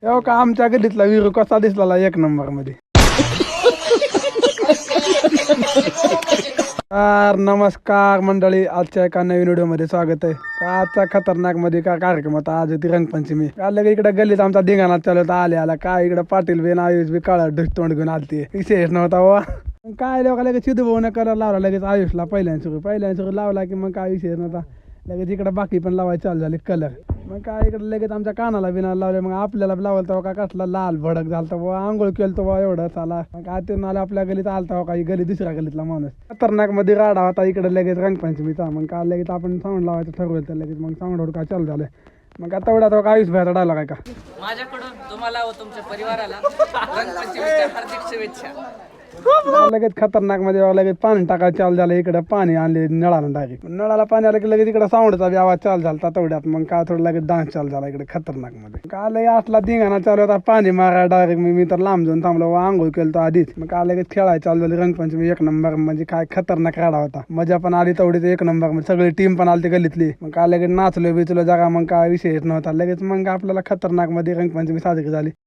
हो का आमच्या गल्लीतला विरू कसा दिसला एक नंबर मध्ये. नमस्कार मंडळी, आजच्या एका नवीन व्हिडिओ मध्ये स्वागत आहे. आजचा खतरनाक मध्ये का कार्यक्रम होता. आज होती रंगपंचमी. काल इकडे गल्लीत आमचा धिंगाणा चालू होता. आले काय इकडे पाटील बेन आयुष बी काळा ढुस तोंड घेऊन आलती. विशेष नव्हता वा काय लोक लगेच चिदूभाऊन कलर लावला लगेच आयुषला पहिल्यान लावला की मग काय विषय नव्हता. लगेच इकडे बाकी पण लावायला चालू झाले कलर. मग काय इकडे लगेच आमच्या कानाला बिना लावले. मग आपल्याला लावलं तेव्हा का कसला लाल भडक झालता व आंघोळ केलं तो एवढं चाला. मग काय ते नाला आपल्या गलीत आलता काही गली दुसऱ्या गलीतला माणूस खतरनाक मध्ये राडा होता. इकडे लगेच रंगपंचमीचा. मग काय लगेच आपण साऊंड लावायचं ठरवलं तर लगेच मग साऊंड काय चालू झालं. मग आता तेवढा तो आयुष बाहेर डायलॉग आहे का माझ्याकडून तुम्हाला व तुमच्या परिवाराला रंगपंचमीच्या हार्दिक शुभेच्छा. लगेच खतरनाक मध्ये लगेच पाणी टाकायचं चालू झालं. इकडे पाणी आणले नळाला डायरेक्ट. नळाला पाणी आलं की लगेच इकडे साऊंडचा बी आवाज चालू झाला तेवढ्यात. मग काय थोडं लगेच डान्स चालू झाला इकडे खतरनाक मध्ये. काय असला धिंगाणा चालू होता. पाणी मारा डायरेक्ट. मी तर लांब जाऊन थांबलो आंघोळ केलं तो आधीच. मग काय लगेच खेळायला चालू झाली रंगपंचमी एक नंबर. म्हणजे काय खतरनाक राडा होता. मजा पण आली तेवढीच एक नंबर. म्हणजे सगळी टीम पण आली गल्लीतली. मग काय लगेच नाचलो बिचलो जागा. मग काय विषयच नव्हता. लगेच मग आपल्याला खतरनाक मध्ये रंगपंचमी साजरी झाली.